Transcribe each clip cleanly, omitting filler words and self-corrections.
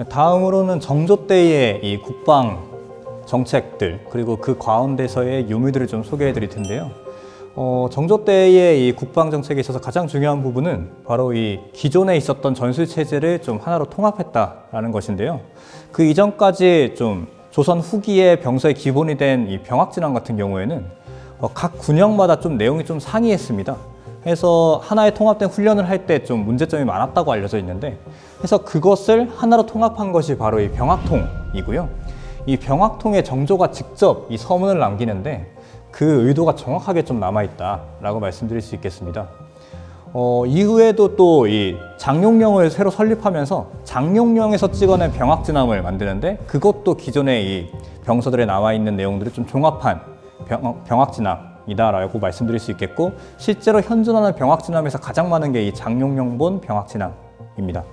다음으로는 정조 때의 이 국방 정책들 그리고 그 가운데서의 유무들을 좀 소개해 드릴 텐데요. 정조 때의 이 국방 정책에 있어서 가장 중요한 부분은 바로 이 기존에 있었던 전술 체제를 좀 하나로 통합했다라는 것인데요. 그 이전까지 좀 조선 후기에 병서의 기본이 된 이 병학진앙 같은 경우에는 각 군역마다 좀 내용이 좀 상이했습니다. 해서 하나의 통합된 훈련을 할 때 좀 문제점이 많았다고 알려져 있는데, 그래서 그것을 하나로 통합한 것이 바로 이 병학통이고요. 이 병학통에 정조가 직접 이 서문을 남기는데 그 의도가 정확하게 좀 남아있다라고 말씀드릴 수 있겠습니다. 이후에도 또 이 장룡령을 새로 설립하면서 장룡령에서 찍어낸 병학진함을 만드는데, 그것도 기존의 이 병서들에 나와 있는 내용들을 좀 종합한 병학진함이다라고 말씀드릴 수 있겠고, 실제로 현존하는 병학진함에서 가장 많은 게 이 장룡령본 병학진함입니다.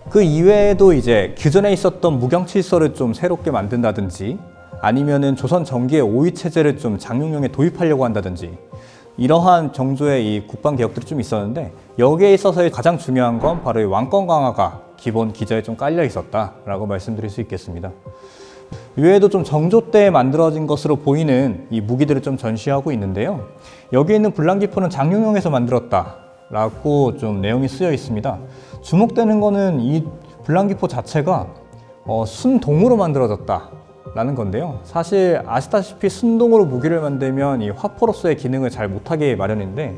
그 이외에도 이제 기존에 있었던 무경칠서를 좀 새롭게 만든다든지, 아니면은 조선 전기의 오위체제를 좀 장룡령에 도입하려고 한다든지, 이러한 정조의 이 국방 개혁들이 좀 있었는데, 여기에 있어서의 가장 중요한 건 바로 이 왕권 강화가 기본 기저에 좀 깔려 있었다라고 말씀드릴 수 있겠습니다. 이외에도 좀 정조 때 만들어진 것으로 보이는 이 무기들을 좀 전시하고 있는데요. 여기 있는 불랑기포는 장룡령에서 만들었다라고 좀 내용이 쓰여 있습니다. 주목되는 거는 이 불랑기포 자체가 순동으로 만들어졌다라는 건데요. 사실 아시다시피 순동으로 무기를 만들면 이 화포로서의 기능을 잘 못하게 마련인데,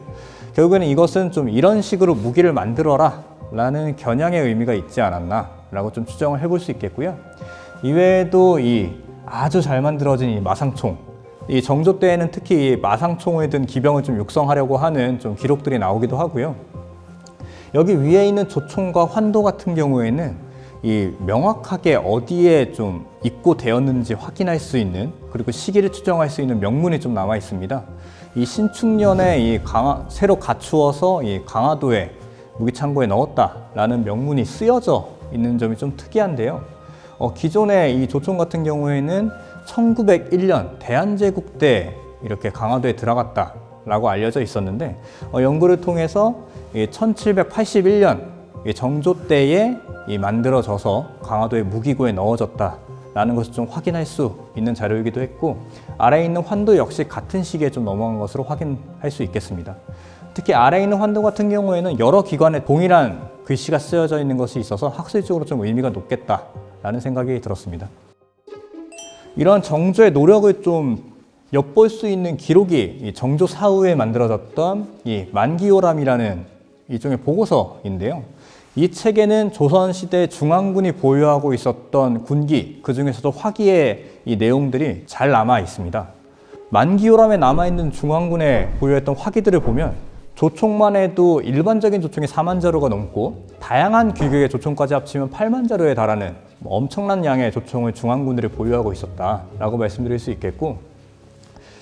결국에는 이것은 좀 이런 식으로 무기를 만들어라 라는 겨냥의 의미가 있지 않았나 라고 좀 추정을 해볼 수 있겠고요. 이외에도 이 아주 잘 만들어진 이 마상총, 이 정조 때에는 특히 이 마상총을 든 기병을 좀 육성하려고 하는 좀 기록들이 나오기도 하고요. 여기 위에 있는 조총과 환도 같은 경우에는 이 명확하게 어디에 좀 입고되었는지 확인할 수 있는, 그리고 시기를 추정할 수 있는 명문이 좀 남아 있습니다. 이 신축년에 이 새로 갖추어서 이 강화도에 무기창고에 넣었다라는 명문이 쓰여져 있는 점이 좀 특이한데요. 기존의 이 조총 같은 경우에는 1901년 대한제국 때 이렇게 강화도에 들어갔다라고 알려져 있었는데, 연구를 통해서 1781년 정조 때에 만들어져서 강화도의 무기고에 넣어졌다라는 것을 좀 확인할 수 있는 자료이기도 했고, 아래에 있는 환도 역시 같은 시기에 좀 넘어간 것으로 확인할 수 있겠습니다. 특히 아래에 있는 환도 같은 경우에는 여러 기관에 동일한 글씨가 쓰여져 있는 것이 있어서 학술적으로 좀 의미가 높겠다라는 생각이 들었습니다. 이런 정조의 노력을 좀 엿볼 수 있는 기록이 이 정조 사후에 만들어졌던 이 만기요람이라는 일종의 보고서인데요. 이 책에는 조선시대 중앙군이 보유하고 있었던 군기, 그 중에서도 화기의 이 내용들이 잘 남아 있습니다. 만기요람에 남아있는 중앙군에 보유했던 화기들을 보면 조총만 해도 일반적인 조총이 4만 자루가 넘고, 다양한 규격의 조총까지 합치면 8만 자루에 달하는 엄청난 양의 조총을 중앙군들이 보유하고 있었다라고 말씀드릴 수 있겠고,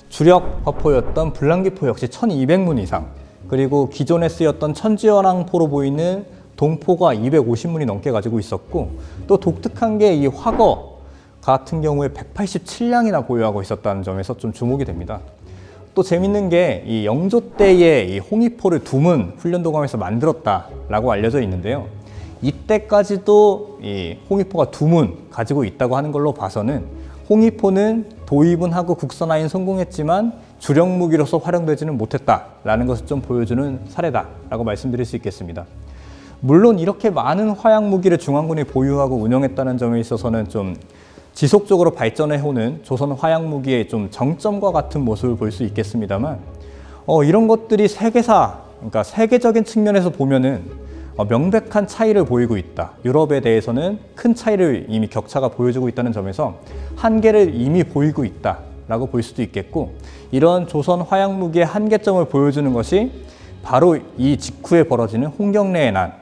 주력 화포였던 불랑기포 역시 1200문 이상, 그리고 기존에 쓰였던 천지연왕포로 보이는 동포가 250문이 넘게 가지고 있었고, 또 독특한 게 이 화거 같은 경우에 187량이나 보유하고 있었다는 점에서 좀 주목이 됩니다. 또 재밌는 게 이 영조 때에 이 홍위포를 2문 훈련도감에서 만들었다라고 알려져 있는데요. 이때까지도 이 홍위포가 2문 가지고 있다고 하는 걸로 봐서는 홍위포는 도입은 하고 국산화엔 성공했지만 주력 무기로서 활용되지는 못했다라는 것을 좀 보여주는 사례다라고 말씀드릴 수 있겠습니다. 물론 이렇게 많은 화약 무기를 중앙군이 보유하고 운영했다는 점에 있어서는 좀 지속적으로 발전해오는 조선 화약 무기의 좀 정점과 같은 모습을 볼 수 있겠습니다만, 이런 것들이 세계사, 그러니까 세계적인 측면에서 보면은 명백한 차이를 보이고 있다. 유럽에 대해서는 큰 차이를 이미 격차가 보여주고 있다는 점에서 한계를 이미 보이고 있다라고 볼 수도 있겠고, 이런 조선 화약 무기의 한계점을 보여주는 것이 바로 이 직후에 벌어지는 홍경래의 난.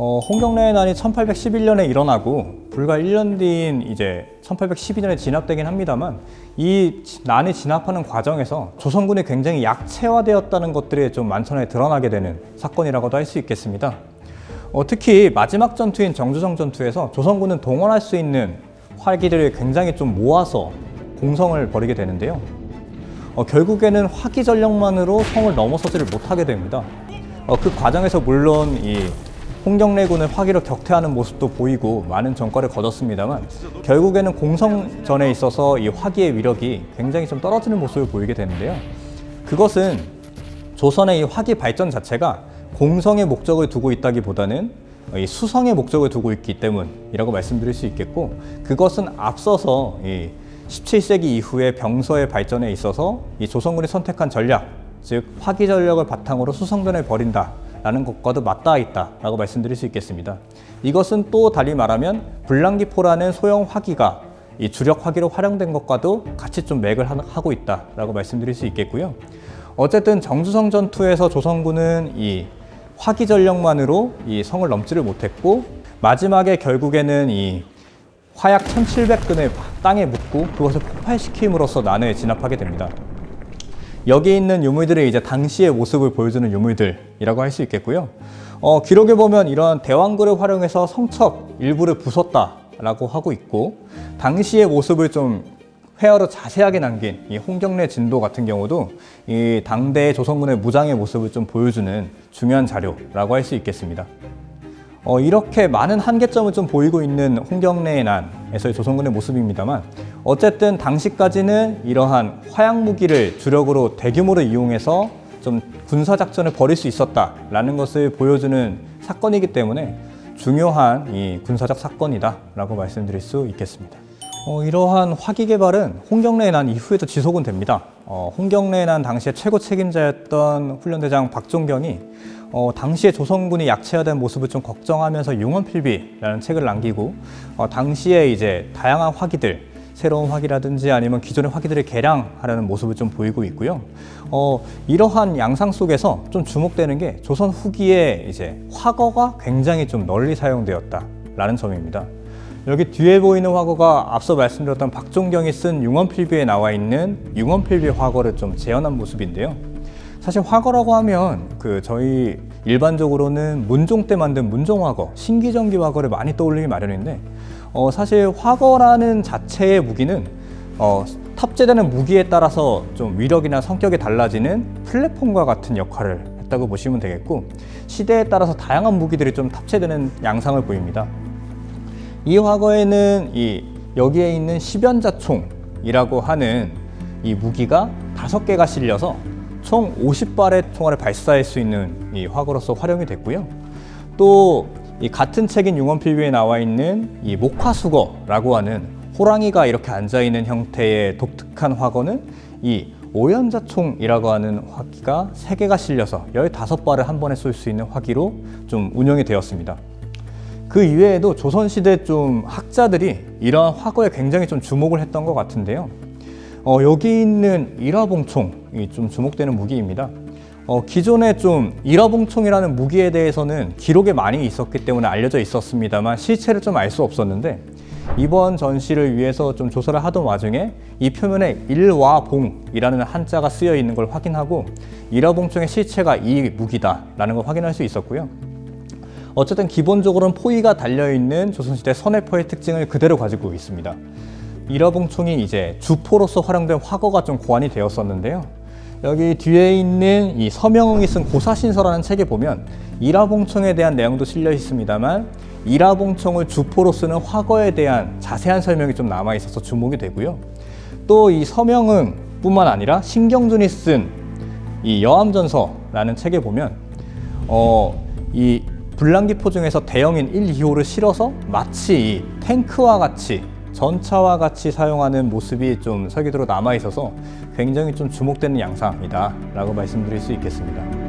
홍경래의 난이 1811년에 일어나고 불과 1년 뒤인 이제 1812년에 진압되긴 합니다만, 이 난이 진압하는 과정에서 조선군이 굉장히 약체화되었다는 것들이 좀 만천하에 드러나게 되는 사건이라고도 할 수 있겠습니다. 특히 마지막 전투인 정주정 전투에서 조선군은 동원할 수 있는 활기들을 굉장히 좀 모아서 공성을 벌이게 되는데요. 결국에는 화기 전력만으로 성을 넘어서지를 못하게 됩니다. 그 과정에서 물론 이 홍경래군을 화기로 격퇴하는 모습도 보이고 많은 전과를 거뒀습니다만 결국에는 공성전에 있어서 이 화기의 위력이 굉장히 좀 떨어지는 모습을 보이게 되는데요. 그것은 조선의 이 화기 발전 자체가 공성의 목적을 두고 있다기보다는 이 수성의 목적을 두고 있기 때문이라고 말씀드릴 수 있겠고, 그것은 앞서서 이 17세기 이후에 병서의 발전에 있어서 이 조선군이 선택한 전략, 즉 화기 전력을 바탕으로 수성전을 벌인다라는 것과도 맞닿아 있다라고 말씀드릴 수 있겠습니다. 이것은 또 달리 말하면 불랑기포라는 소형 화기가 이 주력 화기로 활용된 것과도 같이 좀 맥을 하고 있다라고 말씀드릴 수 있겠고요. 어쨌든 정주성 전투에서 조선군은 이 화기 전력만으로 이 성을 넘지를 못했고, 마지막에 결국에는 이 화약 1700근을 땅에 묻고 그것을 폭발시킴으로써 난해에 진압하게 됩니다. 여기 있는 유물들이 이제 당시의 모습을 보여주는 유물들이라고 할 수 있겠고요. 기록에 보면 이런 대왕굴을 활용해서 성척 일부를 부쉈다라고 하고 있고, 당시의 모습을 좀 회화로 자세하게 남긴 이 홍경래 진도 같은 경우도 이 당대의 조선군의 무장의 모습을 좀 보여주는 중요한 자료라고 할 수 있겠습니다. 이렇게 많은 한계점을 좀 보이고 있는 홍경래의 난에서의 조선군의 모습입니다만, 어쨌든 당시까지는 이러한 화약 무기를 주력으로 대규모로 이용해서 좀 군사작전을 벌일 수 있었다라는 것을 보여주는 사건이기 때문에 중요한 이 군사적 사건이다라고 말씀드릴 수 있겠습니다. 이러한 화기 개발은 홍경래의 난 이후에도 지속은 됩니다. 홍경래의 난 당시에 최고 책임자였던 훈련대장 박종경이 당시에 조선군이 약체화된 모습을 좀 걱정하면서 융원필비라는 책을 남기고 당시에 이제 다양한 화기들, 새로운 화기라든지 아니면 기존의 화기들을 개량하려는 모습을 좀 보이고 있고요. 이러한 양상 속에서 좀 주목되는 게 조선 후기에 이제 화거가 굉장히 좀 널리 사용되었다라는 점입니다. 여기 뒤에 보이는 화거가 앞서 말씀드렸던 박종경이 쓴 융원필비에 나와 있는 융원필비 화거를 좀 재현한 모습인데요. 사실 화거라고 하면 저희 일반적으로는 문종 때 만든 문종화거, 신기전기 화거를 많이 떠올리기 마련인데, 사실 화거라는 자체의 무기는 탑재되는 무기에 따라서 좀 위력이나 성격이 달라지는 플랫폼과 같은 역할을 했다고 보시면 되겠고, 시대에 따라서 다양한 무기들이 좀 탑재되는 양상을 보입니다. 이 화거에는 여기에 있는 십연자총이라고 하는 이 무기가 5개가 실려서 총 50발의 총알을 발사할 수 있는 이 화거로서 활용이 됐고요. 또 이 같은 책인 융원필비에 나와 있는 이 목화수거라고 하는 호랑이가 이렇게 앉아있는 형태의 독특한 화거는 이 오연자총이라고 하는 화기가 3개가 실려서 15발을 한 번에 쏠 수 있는 화기로 좀 운영이 되었습니다. 그 이외에도 조선시대 좀 학자들이 이러한 화거에 굉장히 좀 주목을 했던 것 같은데요. 여기 있는 일화봉총이 좀 주목되는 무기입니다. 기존에 좀 일화봉총이라는 무기에 대해서는 기록에 많이 있었기 때문에 알려져 있었습니다만 실체를 좀 알 수 없었는데, 이번 전시를 위해서 좀 조사를 하던 와중에 이 표면에 일화봉이라는 한자가 쓰여 있는 걸 확인하고 일화봉총의 실체가 이 무기다라는 걸 확인할 수 있었고요. 어쨌든 기본적으로는 포위가 달려있는 조선시대 선해포의 특징을 그대로 가지고 있습니다. 일화봉총이 이제 주포로서 활용된 화거가 좀 고안이 되었었는데요. 여기 뒤에 있는 이 서명흥이 쓴 고사신서라는 책에 보면 일화봉총에 대한 내용도 실려 있습니다만, 일화봉총을 주포로 쓰는 화거에 대한 자세한 설명이 좀 남아 있어서 주목이 되고요. 또 이 서명흥 뿐만 아니라 신경준이 쓴 이 여암전서라는 책에 보면 이 불랑기포 중에서 대형인 1, 2호를 실어서 마치 이 탱크와 같이, 전차와 같이 사용하는 모습이 좀 설계도로 남아 있어서 굉장히 좀 주목되는 양상이다 라고 말씀드릴 수 있겠습니다.